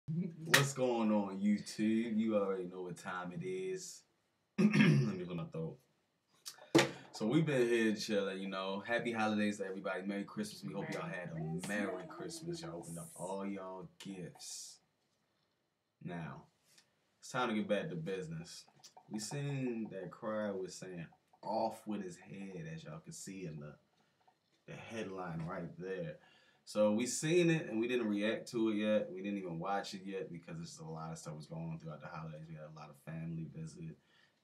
What's going on, YouTube? You already know what time it is. Let me clear my throat. So we've been here chilling, Happy holidays to everybody. Merry Christmas. We hope y'all had a Merry Christmas. Y'all opened up all y'all gifts. Now, it's time to get back to business. We seen that Cry was saying off with his head, as y'all can see in the headline right there. So we seen it and we didn't react to it yet. We didn't even watch it yet because there's a lot of stuff was going on throughout the holidays. We had a lot of family visit.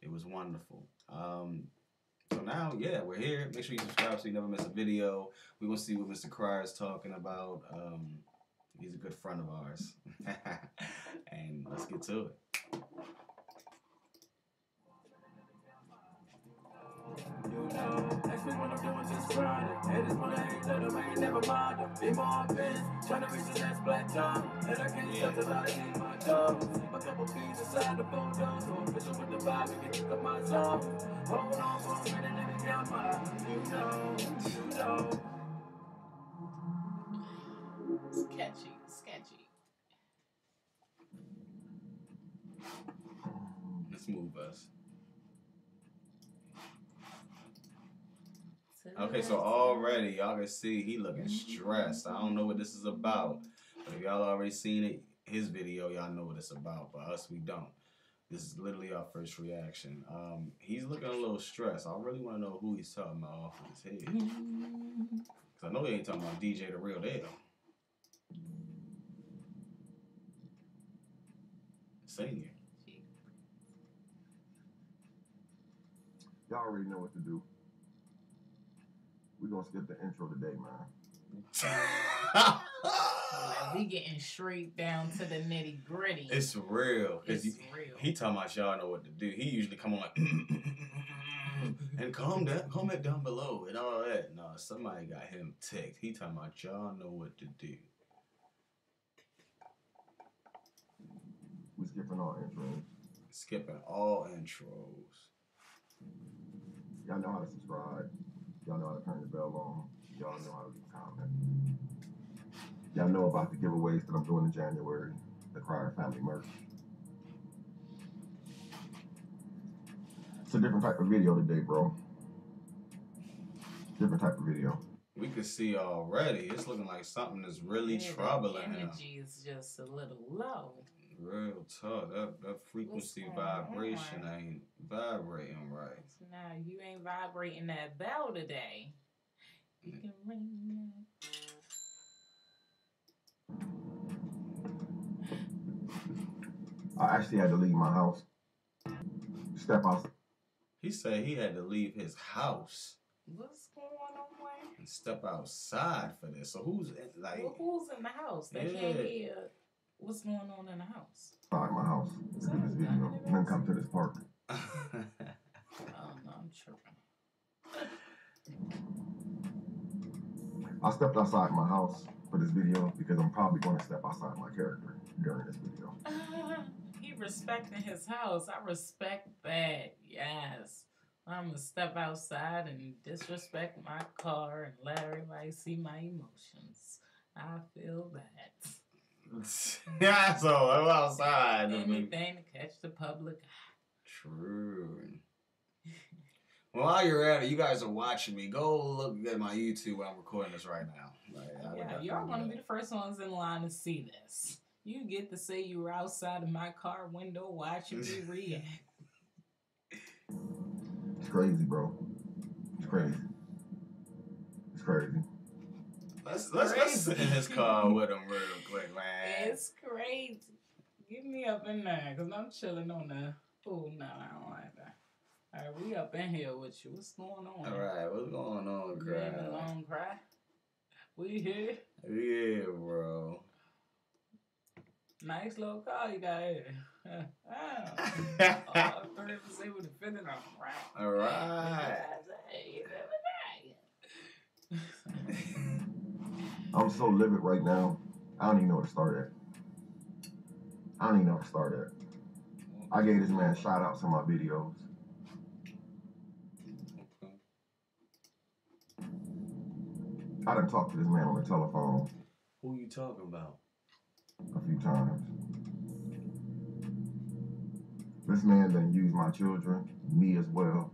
It was wonderful. So now, yeah, we're here. Make sure you subscribe so you never miss a video. We're going to see what Mr. Cryer is talking about. He's a good friend of ours. And let's get to it. You know, ask me what I'm doing just grinding. Haters wanna hate, let them ain't never mind them. Be more bent, trying to reach the next plateau. And I can't stop till I leave my toes. A couple peas inside the photos. So official with the vibe, we can kick up my zone. Hold on for a minute, let me count mine. You know. Sketchy. Let's move us. Okay, so already y'all can see he looking stressed. I don't know what this is about. But if y'all already seen it, his video, y'all know what it's about. But us, we don't. This is literally our first reaction. He's looking a little stressed. I really want to know who he's talking about off of his head. Because I know he ain't talking about DJ The Real Deal. Senior. Y'all already know what to do. We're going to skip the intro today, man. Like we getting straight down to the nitty gritty. It's real. It's real. He talking about y'all know what to do. He usually come on like, and comment down below and all that. No, somebody got him ticked. He talking about y'all know what to do. We skipping all intros. Skipping all intros. Y'all know how to subscribe. Y'all know how to turn the bell on. Y'all know how to leave a comment. Y'all know about the giveaways that I'm doing in January. The Cryer Family merch. It's a different type of video today, bro. Different type of video. We can see already. It's looking like something is really troubling him. Energy is just a little low. Real tough. That frequency vibration ain't vibrating right. Nah, you ain't vibrating that bell today. You can ring I actually had to leave my house. Step out. He said he had to leave his house. What's going on, man? And step outside for this. So who's like? Well, who's in the house? They can't hear what's going on in the house. Outside my house. To do this video. And then come to this park. Oh no, I'm tripping. I stepped outside my house for this video because I'm probably going to step outside my character during this video. He respecting his house. I respect that. Yes. I'm going to step outside and disrespect my car and let everybody see my emotions. I feel that. Yeah, so I'm outside. Anything to catch the public eye. True. Well, while you're at it, you guys are watching me. Go look at my YouTube while I'm recording this right now. Yeah, y'all going to be the first ones in line to see this. You get to say you were outside of my car window watching me react. It's crazy, bro. It's crazy. It's crazy. Let's sit in his car with him real quick, man. It's crazy. Get me up in there, because I'm chilling on the... Oh, no, I don't like that. All right, we up in here with you. What's going on? All right, what's going on, Cry? You ain't alone, Cry. We here. Yeah, bro. Nice little car you got here. All 3% with the fitting on, right? All right. I'm so livid right now. I don't even know where to start at. I gave this man shout outs on my videos. I done talked to this man on the telephone. Who you talking about? A few times. This man done used my children, me as well.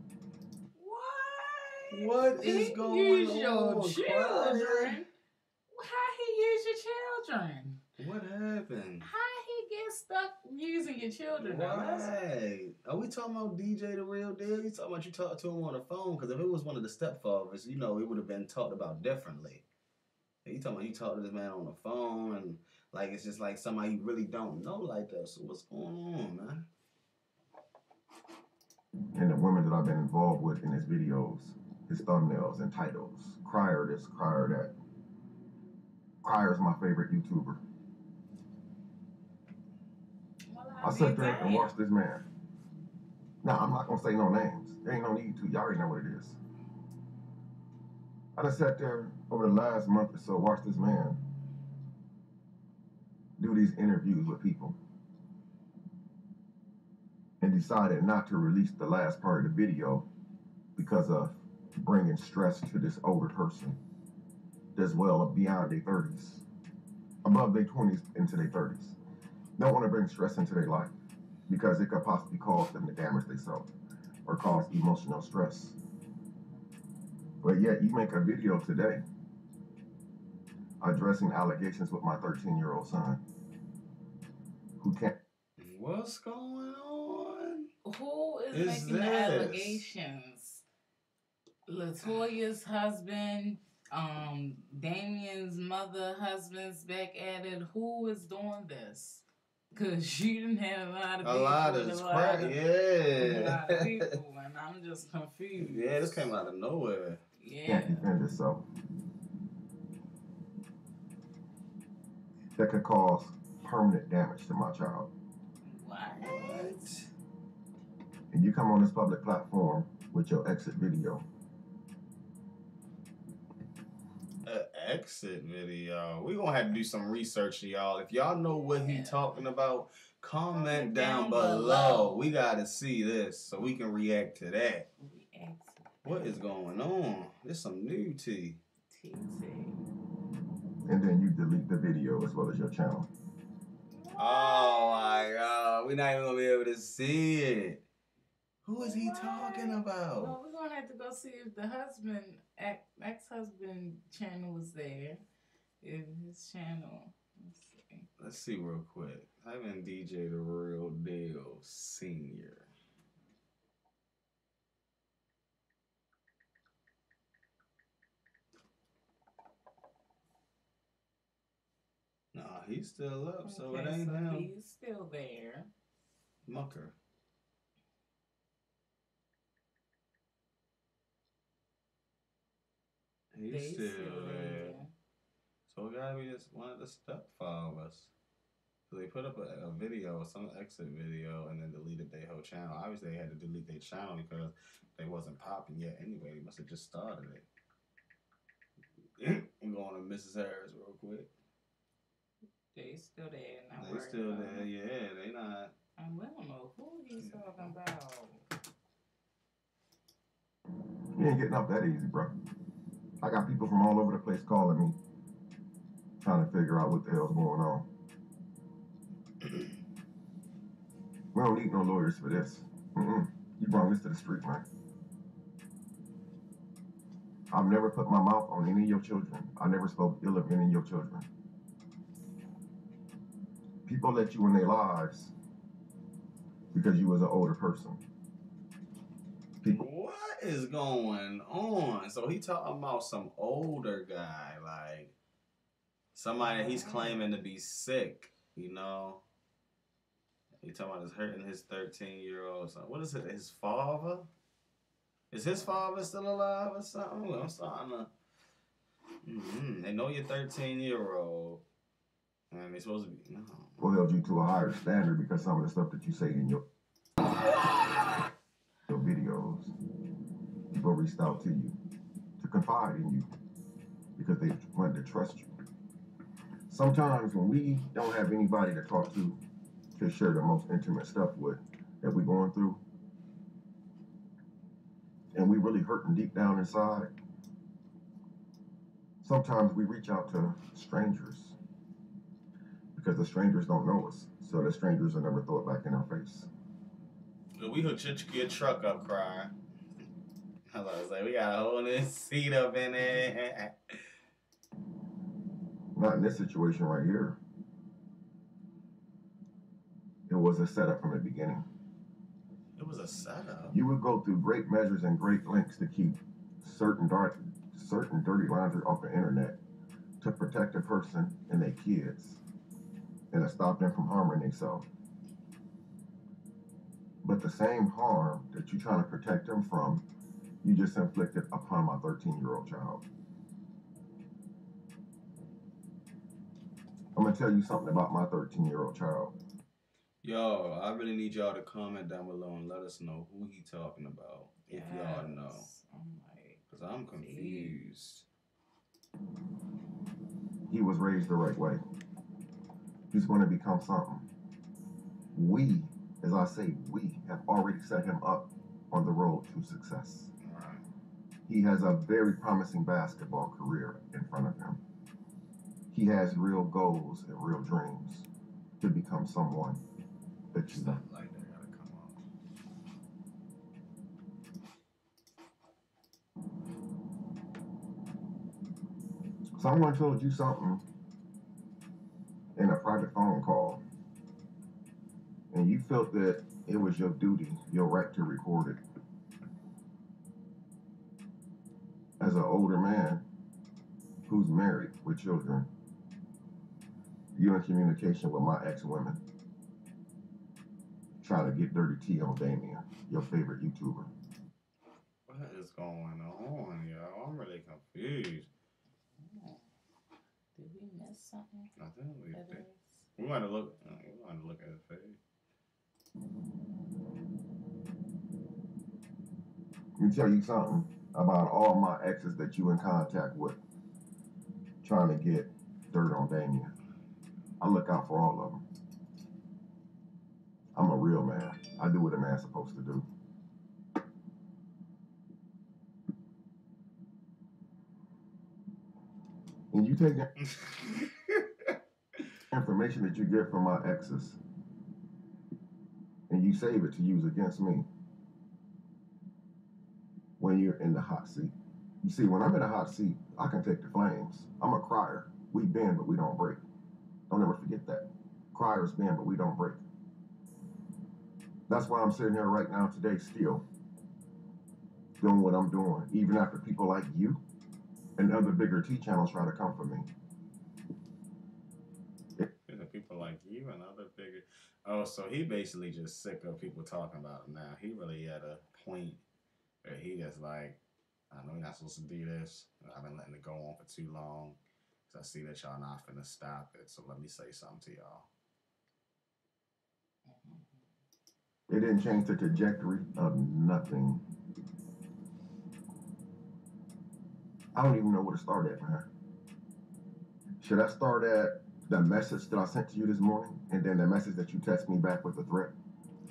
What is He going use on? your Crier? children? How he use your children? What happened? How he get stuck using your children? Right. Are we talking about DJ the real deal? You talking about you talked to him on the phone? Because if it was one of the stepfathers, you know, it would have been talked about differently. You talking about you talked to this man on the phone and like it's just like somebody you really don't know like that. So what's going on, man? And the women that I've been involved with in his videos, his thumbnails and titles. Crier this, crier that. Crier is my favorite YouTuber. Well, I sat there and watched this man. Now, I'm not going to say no names. There ain't no need to. Y'all already know what it is. I just sat there over the last month or so, watched this man do these interviews with people and decided not to release the last part of the video because of bringing stress to this older person that's well beyond their 30s, above their 20s into their 30s. Don't want to bring stress into their life because it could possibly cause them to damage themselves or cause emotional stress. But yet you make a video today addressing allegations with my 13-year-old son who can't. What's going on? Who is making the allegations? Latoya's husband, Damien's mother, husband's back at it. Who is doing this? Because you didn't have a lot of people. A lot of people, and I'm just confused. Yeah, this came out of nowhere. Yeah. Can't defend itself. That could cause permanent damage to my child. What? And you come on this public platform with your exit video. Exit video. We're gonna have to do some research, y'all. If y'all know what he talking about, comment down below. We gotta see this so we can react to that. What is going on? There's some new tea. And then you delete the video as well as your channel. Oh my God, we're not even gonna be able to see it. Who is he talking about? Well, we're gonna have to go see if the husband, ex-husband channel was there. If his channel, Let's see real quick. Type in DJ the Real Deal Senior. Nah, he's still up, so it ain't him. He's still there. Mucker. He's still there. So it gotta be this one of the stepfathers. So they put up a video, some exit video, and then deleted their whole channel. Obviously, they had to delete their channel because they wasn't popping yet anyway. They must have just started it. I'm going to Mrs. Harris real quick. They still there. They still there, yeah. They not. And we don't know who he's talking about. You ain't getting up that easy, bro. I got people from all over the place calling me, trying to figure out what the hell's going on. We don't need no lawyers for this. You brought this to the street, man. I've never put my mouth on any of your children. I never spoke ill of any of your children. People let you in their lives because you was an older person. What is going on? So he talking about some older guy, like somebody he's claiming to be sick, you know? He talking about hurting his 13-year-old son. What is it? His father? Is his father still alive or something? I'm starting to. They know you're 13-year-old, and they're supposed to be. No. Who held you to a higher standard because some of the stuff that you say in your videos, people reached out to you to confide in you because they wanted to trust you. Sometimes when we don't have anybody to talk to share the most intimate stuff with that we're going through, and we really hurting deep down inside, sometimes we reach out to strangers because the strangers don't know us, so the strangers will never throw it back in our face. We hooked your truck up, cry. I was like, we got a whole new seat up in there. Not in this situation right here. It was a setup from the beginning. It was a setup. You would go through great measures and great lengths to keep certain dirty laundry off the internet to protect a person and their kids and to stop them from harming themselves. But the same harm that you're trying to protect them from, you just inflicted upon my 13-year-old child. I'm going to tell you something about my 13-year-old child. Yo, I really need y'all to comment down below and let us know who he talking about, if y'all know. Because I'm confused. He was raised the right way. He's going to become something. We, as I say, we have already set him up on the road to success. Right. He has a very promising basketball career in front of him. He has real goals and real dreams to become someone that you know. Like that gotta come on. Someone told you something in a private phone call, and you felt that it was your duty, your right to record it. As an older man who's married with children, you're in communication with my ex-women, trying to get dirty tea on Damien, your favorite YouTuber. What is going on, yo? I'm really confused. Did we miss something? I think we did. We want to look at his face. Let me tell you something about all my exes that you in contact with, trying to get dirt on Damien. I look out for all of them. I'm a real man. I do what a man's supposed to do. And you take that information that you get from my exes and you save it to use against me when you're in the hot seat. You see, when I'm in a hot seat, I can take the flames. I'm a crier. We bend, but we don't break. Don't ever forget that. Criers bend, but we don't break. That's why I'm sitting here right now today still doing what I'm doing, even after people like you and other bigger T channels try to come for me. People like you and other bigger. Oh, so he basically just sick of people talking about him now. He really at a point where he just like, I know you're not supposed to do this. I've been letting it go on for too long. Because I see that y'all not finna stop it. So let me say something to y'all. It didn't change the trajectory of nothing. I don't even know where to start at, man. Should I start at the message that I sent to you this morning and then the message that you text me back with the threat?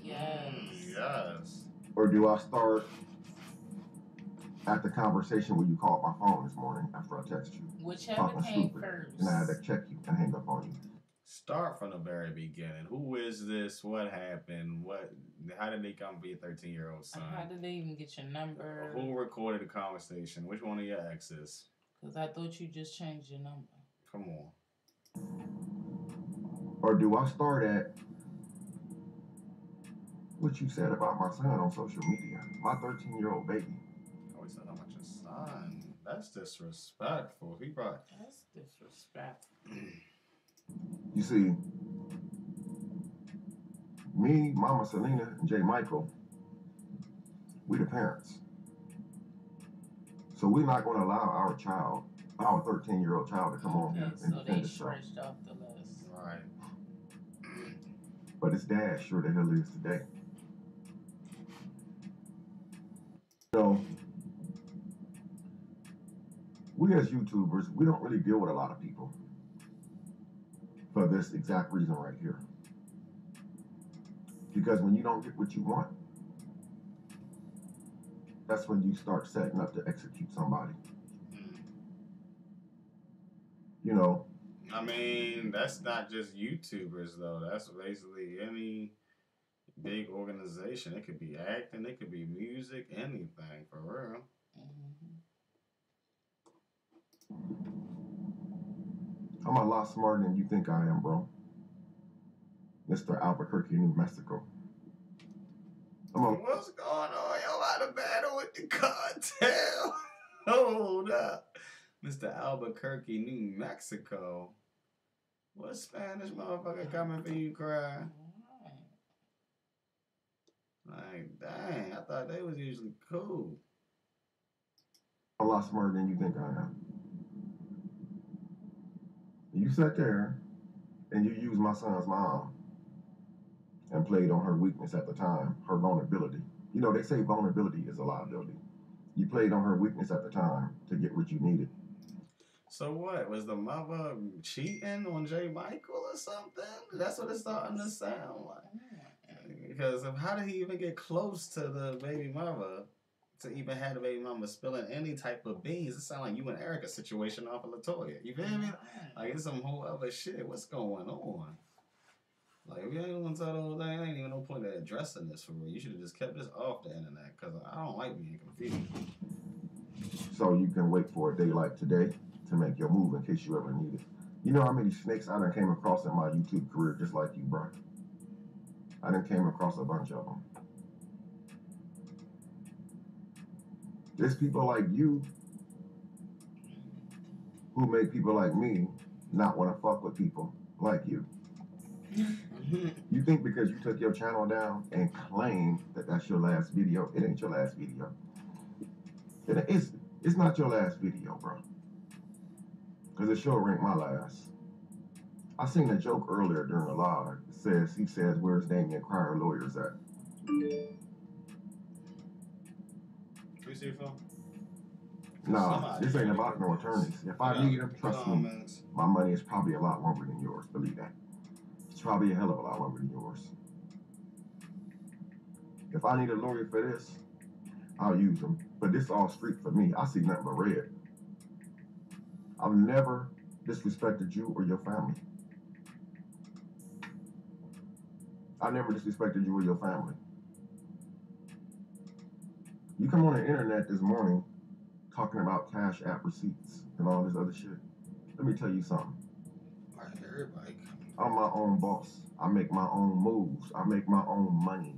Yes. Or do I start at the conversation where you called my phone this morning after I texted you? Whichever came first. And I had to check you and hang up on you. Start from the very beginning. Who is this? What happened? How did they come be a 13-year-old son? How did they even get your number? Who recorded the conversation? Which one of your exes? Because I thought you just changed your number. Come on. Or do I start at what you said about my son on social media? My 13-year-old baby. Oh, he said how much his son. That's disrespectful. That's disrespectful. You see, me, Mama Selena, and J. Michael, we the parents. So we're not going to allow our 13-year-old child to come on here and defend itself. So they stretched off the list. Right. But his dad sure the hell is today. So, we as YouTubers, we don't really deal with a lot of people for this exact reason right here. Because when you don't get what you want, that's when you start setting up to execute somebody. You know. I mean, that's not just YouTubers though. That's basically Big organization. It could be acting, it could be music, anything for real. Mhm. I'm a lot smarter than you think I am, bro. Mr. Albuquerque, New Mexico. I'm a, What's going on? Yo, out of battle with the cartel. Hold up. Mr. Albuquerque, New Mexico. What Spanish motherfucker coming for you, cry? Like, dang, I thought they was usually cool. a lot smarter than you think I am. You sat there and you used my son's mom and played on her weakness at the time, her vulnerability. You know, they say vulnerability is a liability. You played on her weakness at the time to get what you needed. So what? Was the mother cheating on J. Michael or something? That's what it's starting to sound like. Because of how did he even get close to the baby mother to even have the baby mama spilling any type of beans? It sounds like you and Erica situation off of Latoya. You feel me? Like it's some whole other shit. What's going on? Like if you ain't gonna tell the whole thing, ain't even no point of addressing this for real. You should have just kept this off the internet because I don't like being confused. So you can wait for a day like today to make your move in case you ever need it. You know how many snakes I done came across in my YouTube career just like you, bro? I done came across a bunch of them. There's people like you who make people like me not want to fuck with people like you. You think because you took your channel down and claim that that's your last video, it ain't your last video. It's not your last video, bro. Because it sure ain't my last. I seen a joke earlier during the live. He says, where's Damien Cryer lawyers at? Can we see your phone? Nah, this ain't about no attorneys. If I need them, trust me, my money is probably a lot longer than yours. Believe that. It's probably a hell of a lot longer than yours. If I need a lawyer for this, I'll use them. But this all street for me. I see nothing but red. I've never disrespected you or your family. I never disrespected you or your family. You come on the internet this morning talking about Cash App receipts and all this other shit. Let me tell you something. I'm my own boss. I make my own moves. I make my own money.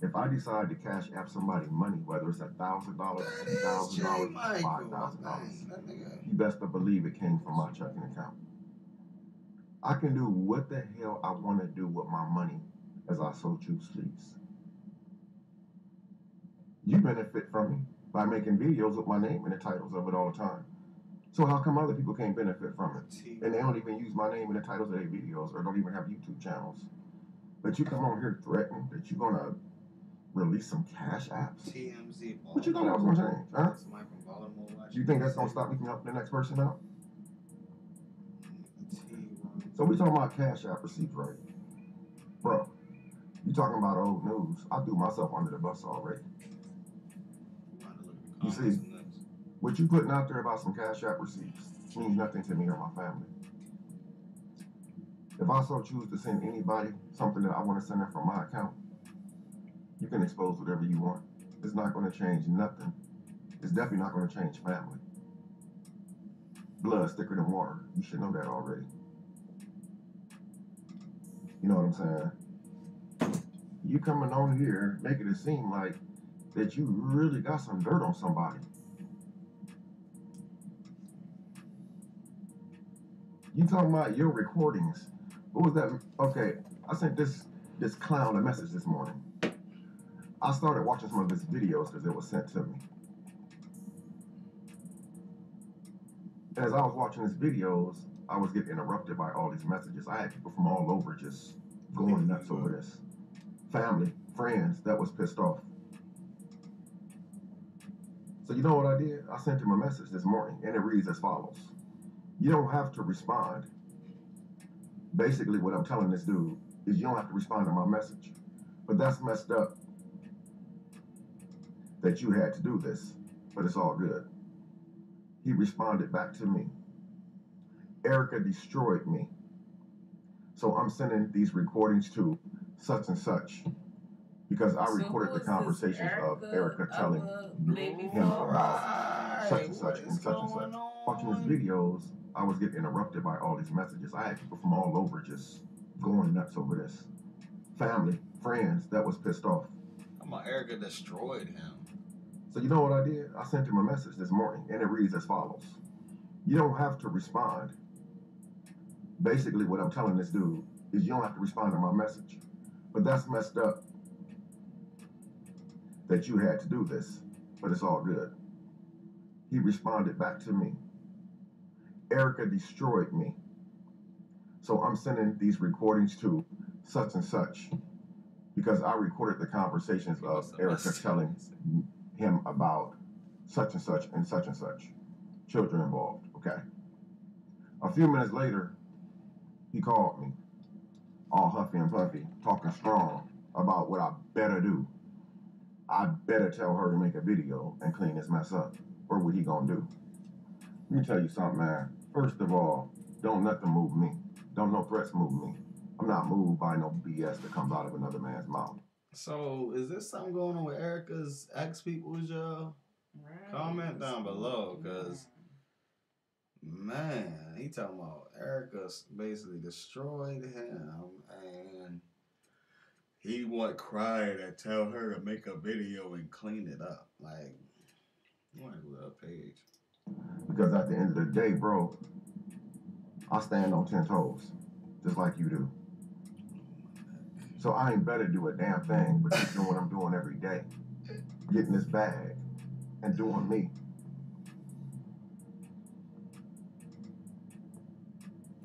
If I decide to Cash App somebody money, whether it's $1,000, $2,000, $5,000, you best to believe it came from my checking account. I can do what the hell I want to do with my money as I so choose, please. You benefit from me by making videos with my name and the titles of it all the time. So how come other people can't benefit from it? And they don't even use my name in the titles of their videos or don't even have YouTube channels. But you come on here threatening that you're going to release some Cash Apps? TMZ. What you thought that was going to change, huh? You think that's going to stop me from helping the next person out? So we talking about Cash App receipts, right? Bro, you talking about old news. I threw myself under the bus already. You see, what you putting out there about some Cash App receipts means nothing to me or my family. If I so choose to send anybody something that I want to send them from my account, you can expose whatever you want. It's not going to change nothing. It's definitely not going to change family. Blood's thicker than water. You should know that already. You know what I'm saying? You coming on here making it seem like that you really got some dirt on somebody. You talking about your recordings. What was that? Okay, I sent this clown a message this morning. I started watching some of his videos because it was sent to me. And as I was watching his videos, I was getting interrupted by all these messages. I had people from all over just going nuts over this. Family, friends that was pissed off. So you know what I did? I sent him a message this morning, and it reads as follows. You don't have to respond. Basically, what I'm telling this dude is you don't have to respond to my message. But that's messed up that you had to do this, but it's all good. He responded back to me. Erica destroyed me. So I'm sending these recordings to such and such. because I So recorded who the is this, conversations of Erica telling Our baby him about father? such and such and such and such. Watching his videos, I was getting interrupted by all these messages. I had people from all over just going nuts over this. Family, friends that was pissed off. Come on, Erica destroyed him. So you know what I did? I sent him a message this morning, and it reads as follows. You don't have to respond. Basically, what I'm telling this dude is you don't have to respond to my message. But that's messed up that you had to do this, but it's all good. He responded back to me. Erica destroyed me. So I'm sending these recordings to such and such because I recorded the conversations of Erica telling him about such and such and such and such. Children involved, okay? A few minutes later, he called me, all huffy and puffy, talking strong about what I better do. I better tell her to make a video and clean this mess up. Or what he gonna do? Let me tell you something, man. First of all, don't nothing move me. Don't no threats move me. I'm not moved by no BS that comes out of another man's mouth. So, is there something going on with Erica's ex-peoples, y'all? Right. Comment down below, because, man, he talking about Erica basically destroyed him, and he would cry to tell her to make a video and clean it up. Like, you want to go to that page. Because at the end of the day, bro, I stand on 10 toes, just like you do. So I ain't better do a damn thing but keep doing what I'm doing every day. Getting this bag and doing me.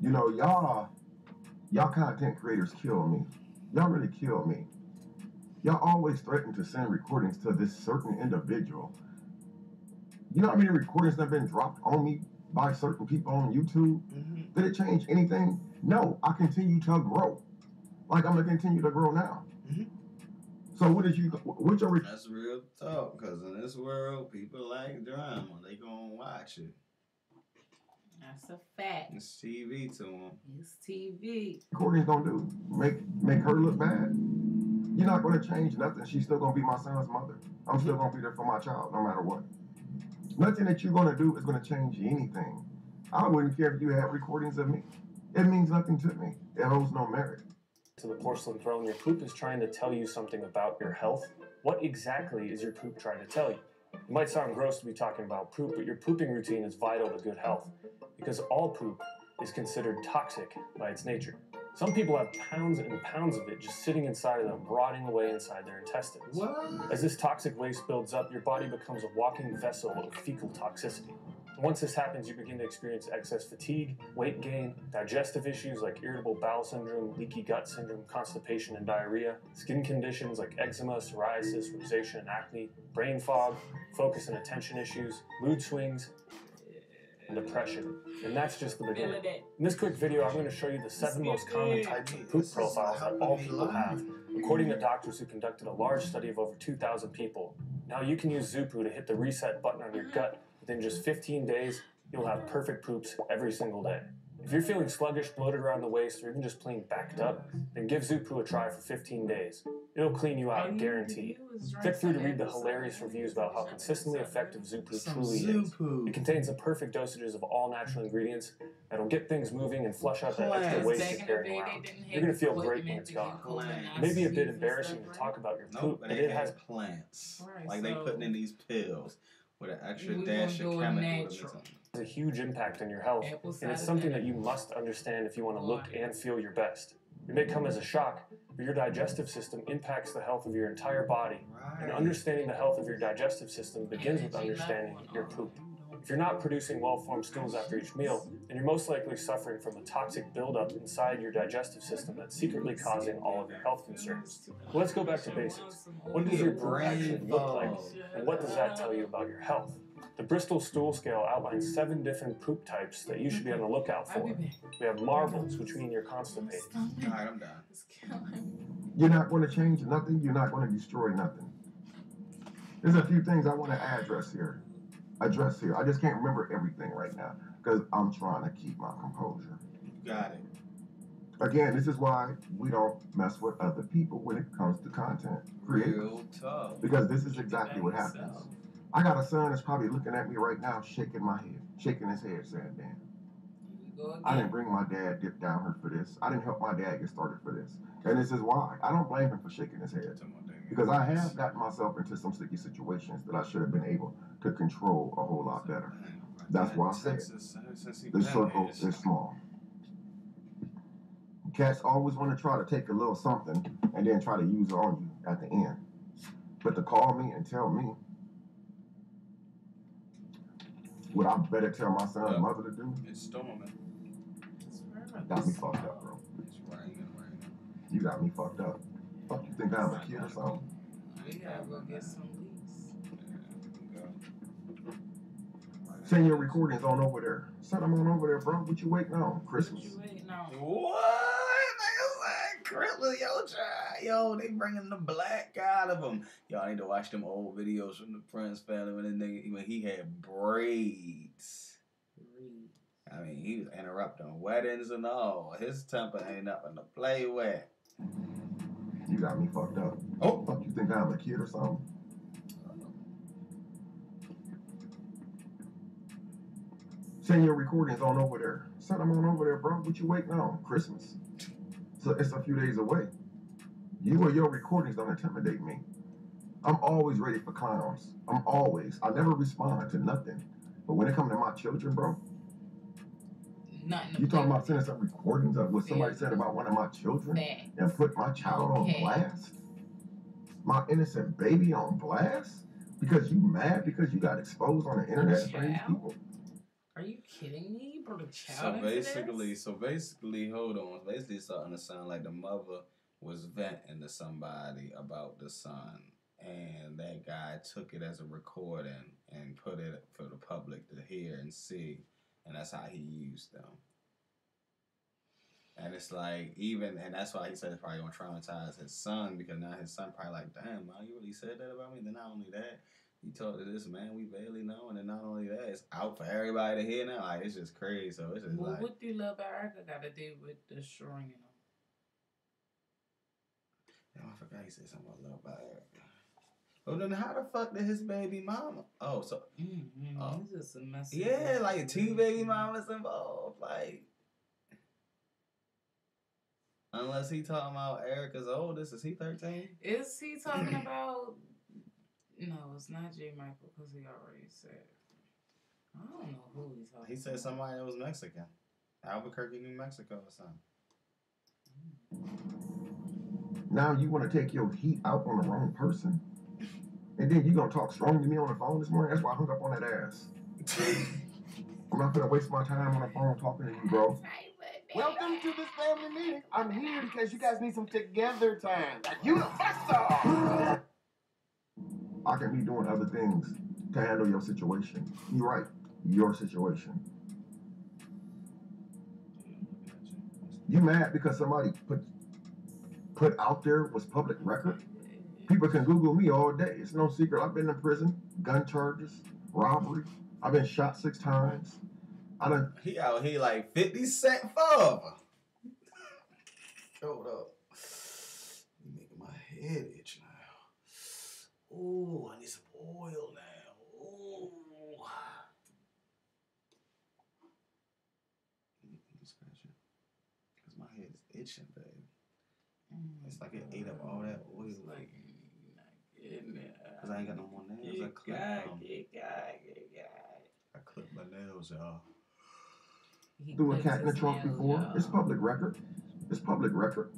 You know, y'all content creators kill me. Y'all really kill me. Y'all always threaten to send recordings to this certain individual. You know how many recordings that have been dropped on me by certain people on YouTube? Mm-hmm. Did it change anything? No, I continue to grow. Like I'm gonna continue to grow now. Mm-hmm. So what's your... That's real talk, because in this world, people like drama. They gonna watch it. That's a fact. It's TV to them. It's TV. recordings gonna do? Make her look bad? You're not gonna change nothing. She's still gonna be my son's mother. I'm still gonna be there for my child, no matter what. Nothing that you're gonna do is gonna change anything. I wouldn't care if you had recordings of me. It means nothing to me. It holds no merit. To the porcelain throne, your poop is trying to tell you something about your health. What exactly is your poop trying to tell you? It might sound gross to be talking about poop, but your pooping routine is vital to good health because all poop is considered toxic by its nature. Some people have pounds and pounds of it just sitting inside of them, rotting away inside their intestines. What? As this toxic waste builds up, your body becomes a walking vessel of fecal toxicity. Once this happens, you begin to experience excess fatigue, weight gain, digestive issues like irritable bowel syndrome, leaky gut syndrome, constipation and diarrhea, skin conditions like eczema, psoriasis, rosacea and acne, brain fog, focus and attention issues, mood swings, and depression. And that's just the beginning. In this quick video, I'm going to show you the 7 most common types of poop profiles that all people have, according to doctors who conducted a large study of over 2,000 people. Now you can use ZooPoo to hit the reset button on your gut. Within just 15 days, you'll have perfect poops every single day. If you're feeling sluggish, bloated around the waist, or even just plain backed up, then give ZooPoo a try for 15 days. It'll clean you out, guaranteed. Click through to read the hilarious reviews about how consistently effective ZooPoo truly is. It contains the perfect dosages of all natural ingredients that'll get things moving and flush out that extra waste you're carrying around. You're going to feel great when it's gone. It may be a bit embarrassing to talk about your poop, but but it it has plants. Right, Like they so putting in these pills with an extra we dash gonna of do it chemical. natural. a huge impact on your health, Apple and it's cider something that vinegar. you must understand if you want to look and feel your best. It may come as a shock, but your digestive system impacts the health of your entire body, and understanding the health of your digestive system begins with understanding your poop. If you're not producing well-formed stools after each meal, then you're most likely suffering from a toxic buildup inside your digestive system that's secretly causing all of your health concerns. Well, let's go back to basics. What does your poop actually look like, and what does that tell you about your health? The Bristol Stool Scale outlines 7 different poop types that you should be on the lookout for. We have marbles, which mean you're constipated. Alright, I'm done. You're not going to change nothing. You're not going to destroy nothing. There's a few things I want to address here. I just can't remember everything right now because I'm trying to keep my composure. You got it. Again, this is why we don't mess with other people when it comes to content creators. Real tough. Because this is Keep it exactly by what yourself. happens. I got a son that's probably looking at me right now, shaking my head, shaking his head, saying, damn, You go again. I didn't bring my dad dip down here for this. I didn't help my dad get started for this. And this is why. I don't blame him for shaking his head. Because I have gotten myself into some sticky situations that I should have been able to control a whole lot better. That's why I said the circle is small. Cats always want to try to take a little something and then try to use it on you at the end. But to call me and tell me what I better tell my son's mother to do, It's storming. got me fucked up, bro. It's raining. You got me fucked up. Fuck, you think I'm a kid or something? We gotta go get some leaves. Send your recordings on over there. Send them on over there, bro. What you waiting on? What Christmas? you waiting on? What? Niggas like Christmas, yo, they bringing the black out of him. Y'all need to watch them old videos from the Prince family when he had braids. I mean, he was interrupting weddings and all. His temper ain't nothing to play with. You got me fucked up. Oh, fuck, you think I'm a kid or something? Send your recordings on over there. Send them on over there, bro. What you waiting on? Christmas? So it's a few days away. You or your recordings don't intimidate me. I'm always ready for clowns. I never respond to nothing. But when it comes to my children, bro, Nothing. you talking about sending some recordings of what somebody said about one of my children and put my child on blast? My innocent baby on blast? Because you mad because you got exposed on the internet in front of these people? Are you kidding me? You brought a child So into basically, hold on. Basically, it's starting to sound like the mother was venting to somebody about the son, and that guy took it as a recording and put it for the public to hear and see, and that's how he used them. And it's like, and that's why he said it's probably gonna traumatize his son, because now his son probably like, damn, man, you really said that about me? Then not only that, you talked to this man we barely know, and then not only that, it's out for everybody to hear now. Like, it's just crazy. So it's just like, what do Love Erica got to do with destroying him? I forgot he said something about Love by Erica. Well, then how the fuck did his baby mama? Oh, so He's just a mess. yeah, like 2 baby mamas involved, like. Unless he talking about Erica's oldest, is he 13? Is he talking about? No, it's not J. Michael because he already said. I don't know who he's talking. He said somebody that was Mexican, Albuquerque, New Mexico, or something. Now you want to take your heat out on the wrong person, and then you gonna talk strong to me on the phone this morning? That's why I hung up on that ass. I'm not gonna waste my time on the phone talking to you, bro. Welcome to this family meeting. I'm here because you guys need some together time. Universal! I can be doing other things to handle your situation. You're right. Your situation. You mad because somebody put out there was public record? People can Google me all day. It's no secret. I've been in prison, gun charges, robbery. I've been shot 6 times. He out here like 50 Cent forever. Hold up. You making my head itch now. Ooh, I need some oil now. Ooh. Because my head is itching, babe. It's like it ate up all that oil. Like, because I ain't got no more nails. I clipped my nails, y'all. Threw a cat in the trunk before. It's public record. It's public record.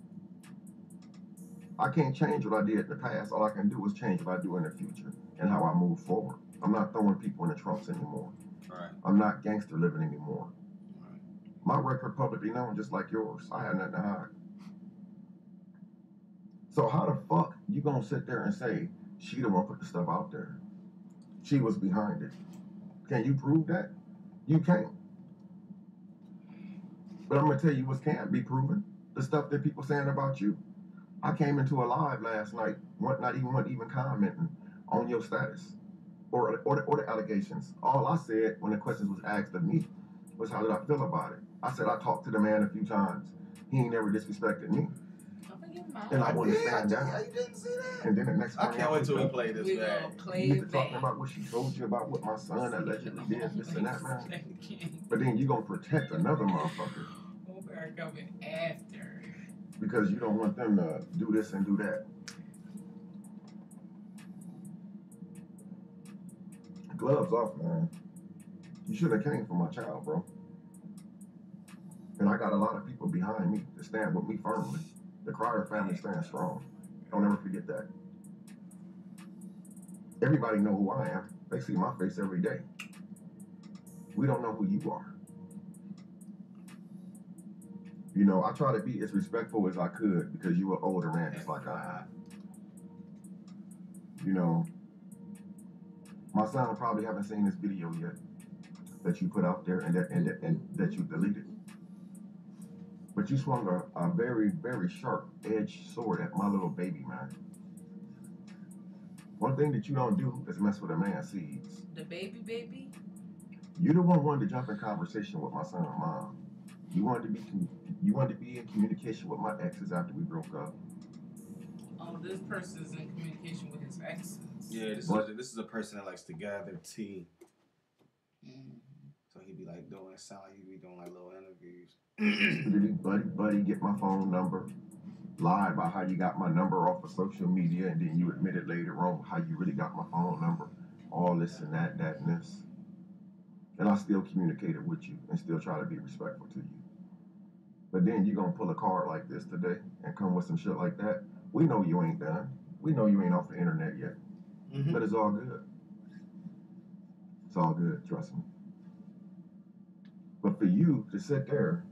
I can't change what I did in the past. All I can do is change what I do in the future and how I move forward. I'm not throwing people in the trunks anymore. Right. I'm not gangster living anymore. Right. My record publicly known just like yours. I had nothing to hide. So how the fuck you gonna sit there and say she the one put the stuff out there? She was behind it. Can you prove that? You can't. But I'm gonna tell you what can't be proven. The stuff that people saying about you. I came into a live last night, not even commenting on your status or the allegations. All I said when the questions was asked of me was how did I feel about it? I said I talked to the man a few times. He ain't never disrespected me. And I want to stand down. You didn't see that? And then the next I morning, can't wait till we play this We back. gonna play you get it to talking back. about what she told you about what my son allegedly did, this and that, man. But then you gonna protect another motherfucker We're coming after. because you don't want them to do this and do that. Gloves off, man. You should have came for my child, bro. And I got a lot of people behind me to stand with me firmly. The Crier family stands strong. Don't ever forget that. Everybody know who I am. They see my face every day. We don't know who you are. You know, I try to be as respectful as I could because you were older man just like I am. You know, my son probably haven't seen this video yet that you put out there and that you deleted. But you swung a very, very sharp edged sword at my little baby, man. One thing that you don't do is mess with a man's seeds. The baby? You're the one wanted to jump in conversation with my son's mom. You wanted to be in communication with my exes after we broke up. Oh, this person's in communication with his exes. Yeah, this is a person that likes to gather tea. So he'd be like sound like he'd be doing like little interviews. Did he buddy get my phone number? Lie about how you got my number off of social media, and then you admitted later on how you really got my phone number. All this and that and this. And I still communicated with you and still try to be respectful to you. But then you gonna pull a card like this today and come with some shit like that. We know you ain't done. We know you ain't off the internet yet. Mm-hmm. But it's all good. It's all good, trust me. But for you to sit there,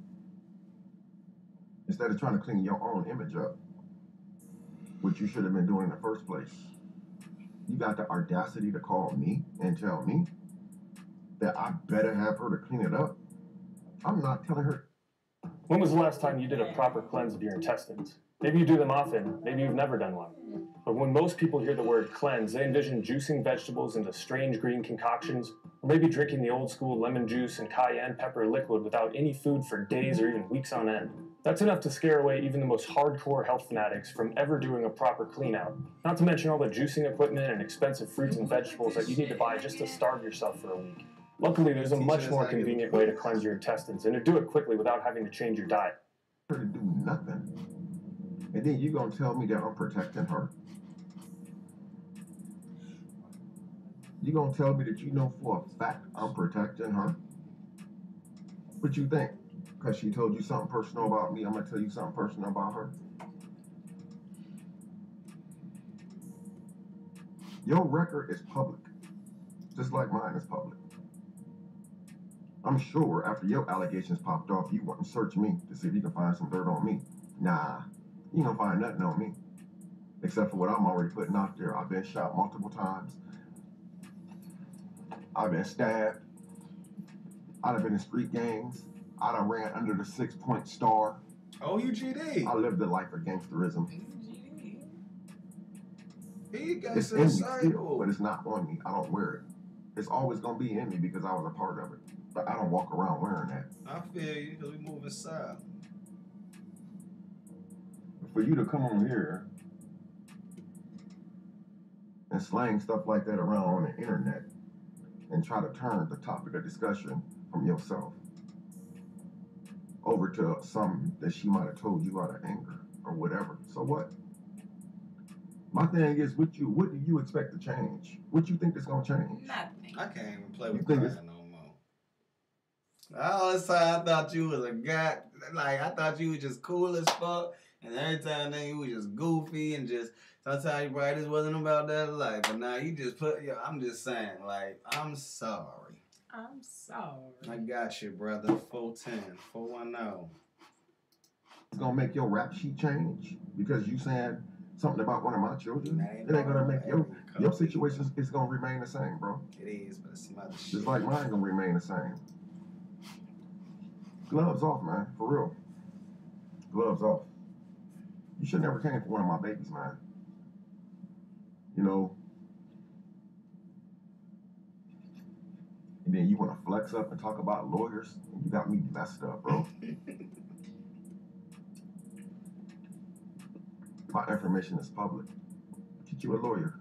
instead of trying to clean your own image up, which you should have been doing in the first place, you got the audacity to call me and tell me that I better have her to clean it up. I'm not telling her. When was the last time you did a proper cleanse of your intestines? Maybe you do them often, maybe you've never done one. But when most people hear the word cleanse, they envision juicing vegetables into strange green concoctions, or maybe drinking the old school lemon juice and cayenne pepper liquid without any food for days or even weeks on end. That's enough to scare away even the most hardcore health fanatics from ever doing a proper clean out. Not to mention all the juicing equipment and expensive fruits and vegetables that you need to buy just to starve yourself for a week. Luckily, there's a much more convenient way to cleanse your intestines, and to do it quickly without having to change your diet. Her to do nothing. And then you gonna tell me that I'm protecting her. You gonna tell me that you know for a fact I'm protecting her? What you think? Because she told you something personal about me, I'm gonna tell you something personal about her? Your record is public, just like mine is public. I'm sure after your allegations popped off, you wouldn't search me to see if you can find some dirt on me. Nah, you don't find nothing on me. Except for what I'm already putting out there. I've been shot multiple times. I've been stabbed. I've been in street gangs. I done ran under the 6-point star. Oh, you GD. I lived the life of gangsterism. It's in me still, but it's not on me. I don't wear it. It's always gonna be in me because I was a part of it. But I don't walk around wearing that. I feel you, because we move inside. For you to come on here and slang stuff like that around on the internet and try to turn the topic of discussion from yourself over to something that she might have told you out of anger or whatever. So what? My thing is, what do you expect to change? What you think is gonna change? Nothing. I can't even play with think crying no more. All this time I thought you was a guy, like I thought you was just cool as fuck, and every time then you was just goofy and just sometimes you probably just wasn't about that life. But now you just I'm just saying, like, I'm sorry. I'm sorry. I got you, brother. 410, 410. It's gonna make your rap sheet change because you saying something about one of my children. It ain't gonna make your situation is gonna remain the same, bro. It is, but it's some other shit. Just like mine gonna remain the same. Gloves off, man, for real. Gloves off. You should never came for one of my babies, man. You know, And then you want to flex up and talk about lawyers? And you got me messed up, bro. My information is public. Get you a lawyer.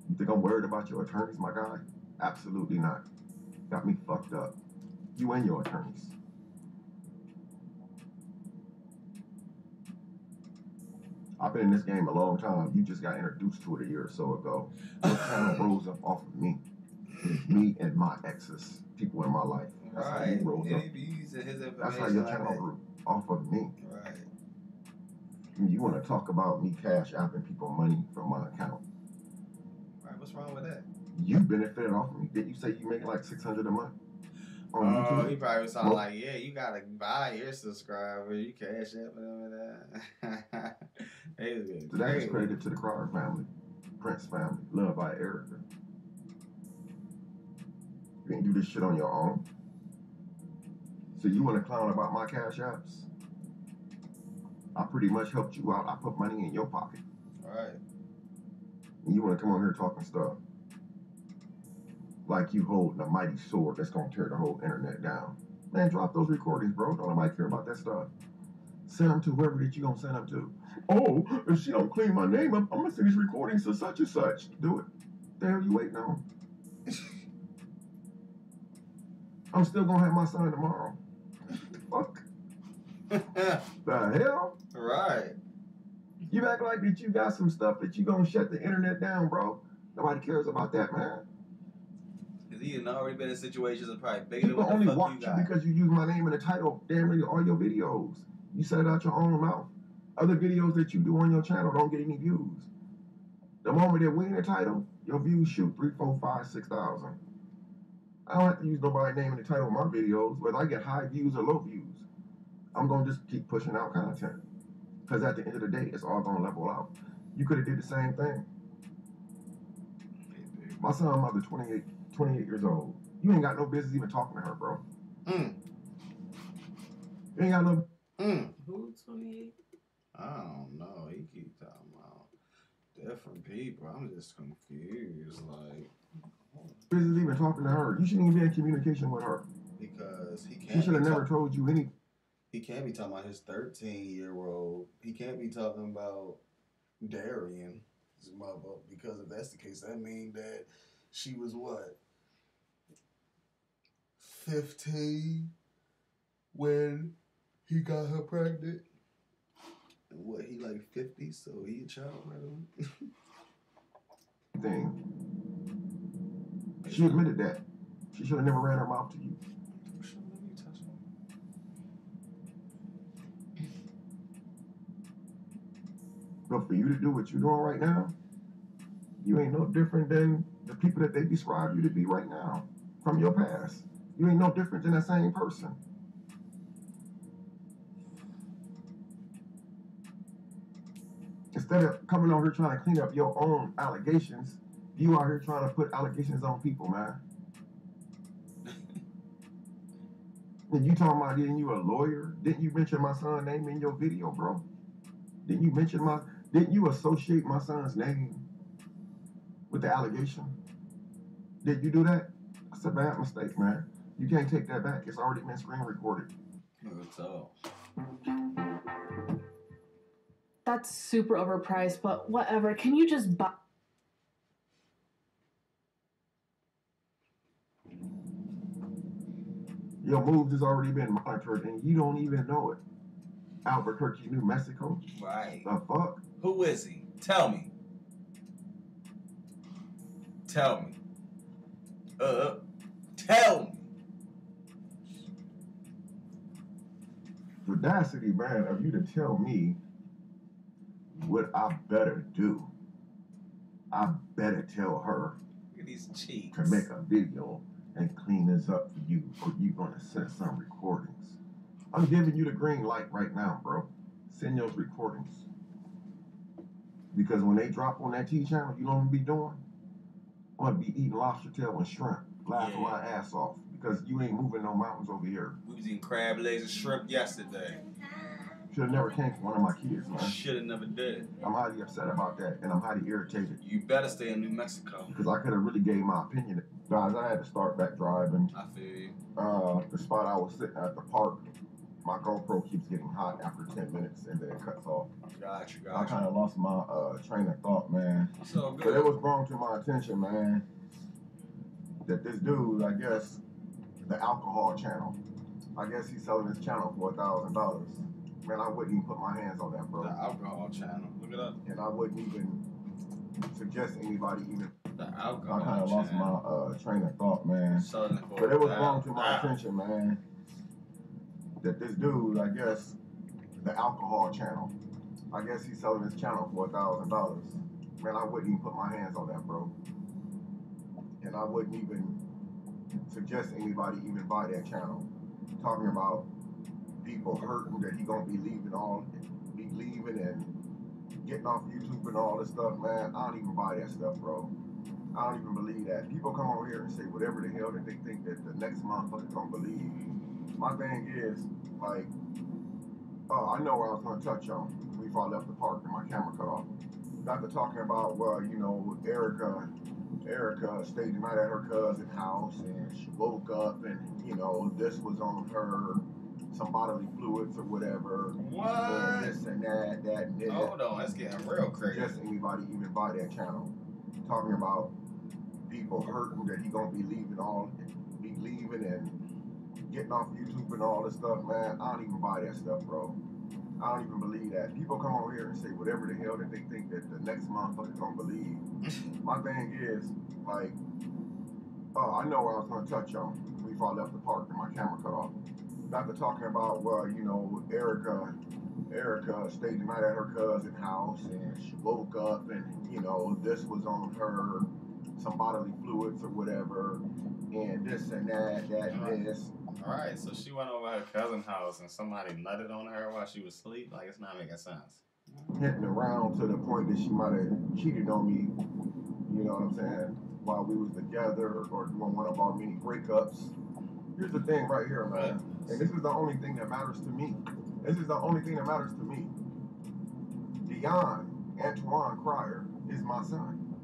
You think I'm worried about your attorneys, my guy? Absolutely not. Got me fucked up. You and your attorneys. I've been in this game a long time. You just got introduced to it a year or so ago. Your channel rose up off of me. It's me and my exes, people in my life. That's how you rose up. That's how your channel grew, off of me. Right. And you want to talk about me cash apping people money from my account. Right, what's wrong with that? You benefited off of me. Didn't you say you make like $600 a month? Oh, YouTube? he probably was talking like, yeah, you gotta buy your subscriber. You cash app and that. So that is credited to the Crowder family, Prince family, loved by Erica. You ain't do this shit on your own. So you want to clown about my cash apps? I pretty much helped you out. I put money in your pocket. Right. And you want to come on here talking stuff like you holding a mighty sword that's going to tear the whole internet down. Man, drop those recordings, bro. Don't nobody care about that stuff. Send them to whoever that you going to send them to. Oh, if she don't clean my name up, I'm going to send these recordings to such and such. Do it. The hell you waiting on? I'm still going to have my son tomorrow. Fuck. The hell? Right. You act like that you got some stuff that you going to shut the internet down, bro. Nobody cares about that, man. Because he had already been in situations that probably bigger than People what only the fuck watch you you got. because you use my name in the title of damn near all your videos. You said it out your own mouth. Other videos that you do on your channel don't get any views. The moment that we in the title, your views shoot 3, 4, 5, 6,000. I don't have to use nobody's name in the title of my videos, whether I get high views or low views. I'm going to just keep pushing out content. Because at the end of the day, it's all going to level out. You could have did the same thing. My son, mother, 28 years old. You ain't got no business even talking to her, bro. You ain't got no... Who, 28? I don't know. He keep talking about different people. I'm just confused. Like, business even talking to her. You shouldn't even be in communication with her. because he She can't. should have never told you anything. He can't be talking about his 13-year-old. He can't be talking about Darian, his mother, because if that's the case, that means that she was what, 15 when he got her pregnant. And what, he like 50, so he a child, right? Thing. She admitted that. She should have never ran her mouth to you. But for you to do what you're doing right now, you ain't no different than the people that they describe you to be right now from your past. You ain't no different than that same person. Instead of coming over here trying to clean up your own allegations, you out here trying to put allegations on people, man. And you talking about, didn't you a lawyer? Didn't you mention my son's name in your video, bro? Didn't you associate my son's name with the allegation? Did you do that? That's a bad mistake, man. You can't take that back. It's already been screen recorded. What's up? That's super overpriced, but whatever. Can you just buy? Your moves has already been monitored and you don't even know it. Albuquerque, New Mexico. Right. The fuck? Who is he? Tell me. Tell me. Tell me. The audacity, man, of you to tell me what I better do. I better tell her Look at these cheeks. to make a video and clean this up for you, or you gonna send some recordings. I'm giving you the green light right now, bro. Send those recordings. Because when they drop on that T channel, you know what I'm gonna be doing? I'm gonna be eating lobster tail and shrimp, laughing my ass off. Because you ain't moving no mountains over here. We was eating crab legs and shrimp yesterday. Should have never came from one of my kids, man. Should have never did. I'm highly upset about that, and I'm highly irritated. You better stay in New Mexico. Because I could have really gave my opinion Guys, I had to start back driving. I feel you. The spot I was sitting at the park, my GoPro keeps getting hot after 10 minutes and then it cuts off. Got you. I kind of lost my train of thought, man. So good. But it was brought to my attention, man, that this dude, I guess, the alcohol channel, I guess he's selling his channel for $1,000. Man, I wouldn't even put my hands on that, bro. The alcohol channel. Look it up. And I wouldn't even suggest anybody even. The alcohol I kind of lost my train of thought, man. Selling it for But it was brought to my $1,000. attention, man, that this dude, I guess, the alcohol channel, I guess he's selling his channel for $1,000. Man, I wouldn't even put my hands on that, bro. And I wouldn't even suggest anybody even buy that channel. Talking about people hurting that he gonna be leaving and getting off YouTube and all this stuff, man. I don't even buy that stuff, bro. I don't even believe that. People come over here and say whatever the hell that they think that the next motherfucker gonna believe. My thing is, like, I know where I was gonna touch on before I left the park and my camera cut off. Got to talking about, well, you know, Erica stayed the night at her cousin's house and she woke up and, you know, this was on her, some bodily fluids or whatever. What? And this and that and this. Hold on, it's getting real crazy. Just anybody even buy that channel. Talking about people hurting that he gonna be leaving and getting off YouTube and all this stuff, man. I don't even buy that stuff, bro. I don't even believe that. People come over here and say whatever the hell that they think that the next motherfucker gonna believe. My thing is, like, I know where I was gonna touch on before I left the park and my camera cut off. Got to talking about, well, you know, Erica stayed the night at her cousin's house and she woke up and, you know, this was on her, some bodily fluids or whatever, and this and that and this. Alright, so she went over her cousin's house and somebody nutted on her while she was asleep? Like, it's not making sense. Hitting around to the point that she might have cheated on me, you know what I'm saying, while we was together or doing one of our many breakups. Here's the thing right here, man, and this is the only thing that matters to me. This is the only thing that matters to me. Antoine Cryer is my son.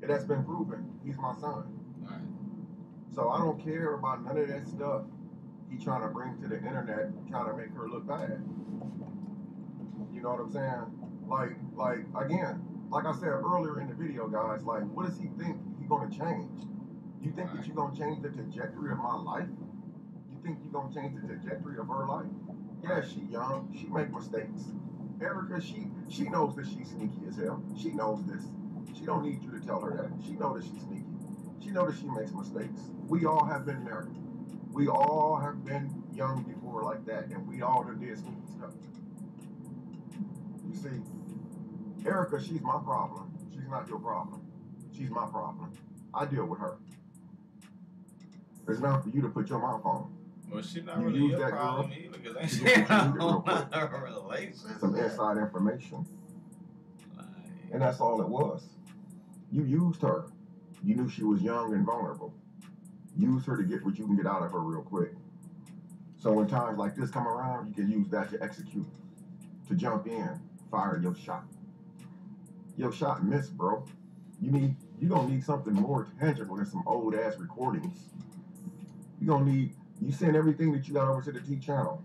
It has been proven. He's my son. Alright. So I don't care about none of that stuff he trying to bring to the internet, trying to make her look bad. You know what I'm saying? Like again, like I said earlier in the video, guys, like, what does he think he's gonna change? You think that you're gonna change the trajectory of my life? You think you're gonna change the trajectory of her life? Yeah, she young, she make mistakes. Erica, she knows that she's sneaky as hell. She knows this. She don't need you to tell her that. She knows that she's sneaky. She knows that she makes mistakes. We all have been married. We all have been young before like that, and we all done did sneaky stuff. You see, Erica, she's my problem. She's not your problem. She's my problem. I deal with her. It's not for you to put your mouth on. Well, she not You really use your that problem girl. either, because You ain't use she it real quick. a relationship. Some inside information. Like, And that's all it was. You used her. You knew she was young and vulnerable. Use her to get what you can get out of her real quick. So when times like this come around, you can use that to execute, to jump in, fire your shot. Your shot missed, bro. You gonna need something more tangible than some old ass recordings. You send everything that you got over to the T channel.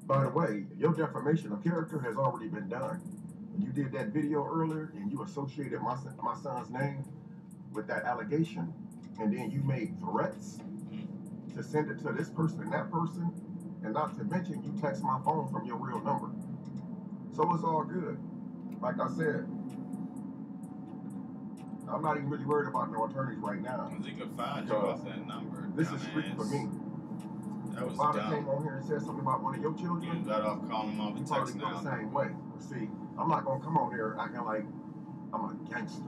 By the way, your defamation of character has already been done. You did that video earlier and you associated my son's name with that allegation, and then you made threats to send it to this person and that person, and not to mention you text my phone from your real number. So it's all good. Like I said, I'm not even really worried about no attorneys right now. you can find you off that number. This is street for me. That was If I'd have came dumb. on here and said something about one of your You children, got off calling them off you the probably text feel the now. same way. But see, I'm not gonna come on here acting like I'm a gangster.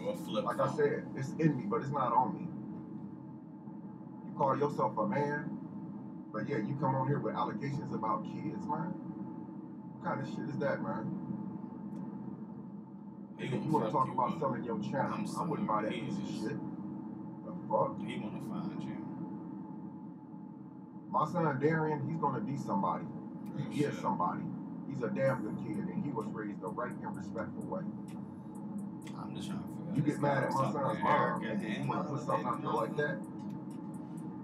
Or a flip Like phone. I said, it's in me, but it's not on me. You call yourself a man, but yeah, you come on here with allegations about kids, man. What kind of shit is that, man? He If gonna you want to fuck talk you about up. selling your channel, I'm I wouldn't buy that sorry, piece of he is. shit. The fuck? He wanna find you. My son Darian, he's gonna be somebody. He is Shit. somebody. He's a damn good kid, and he was raised the right and respectful way. I'm just trying to figure out. You this get mad guy at my was talking son's to mom, Erica and then you want to put and something out there like that.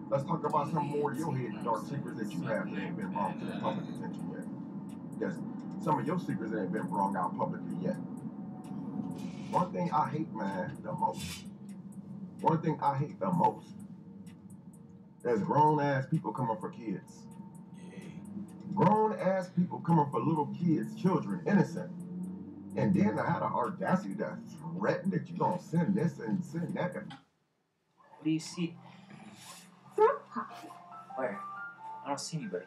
Let's talk about some more of your hidden dark secrets that you have that ain't been brought to the public attention yet. Yes, some of your secrets that ain't been brought out publicly yet. One thing I hate, man, the most. One thing I hate the most. There's grown ass people coming for kids. Grown ass people coming for little kids, children, innocent. And then I had the audacity to threaten that you gonna send this and send that. What do you see? Where? I don't see anybody.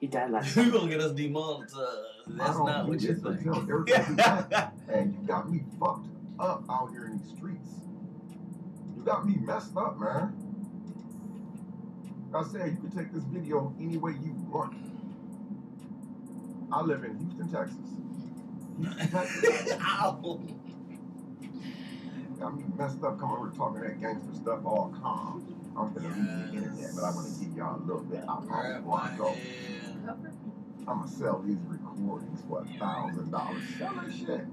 He died last You night. gonna get us demonetized. That's not what you think. And you got me fucked up out here in these streets. You got me messed up, man. Like I said, you can take this video any way you want. I live in Houston, Texas. Houston, Texas. Ow. Got me messed up coming over talking that gangster stuff all calm. I'm gonna leave the internet, but I want to give y'all a little bit. I probably want to go. I'm gonna sell these recordings for $1,000. Sell that shit.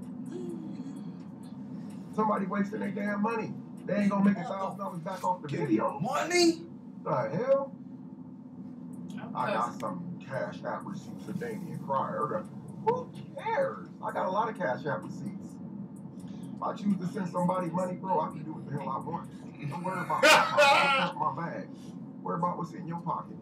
Somebody wasting their damn money. They ain't gonna make $1,000 back off the video. Money? The hell? I got some Cash App receipts for Damien Cryer. Who cares? I got a lot of Cash App receipts. If I choose to send somebody money, bro, I can do what the hell I want. Don't worry about my bag. Worry about what's in your pocket.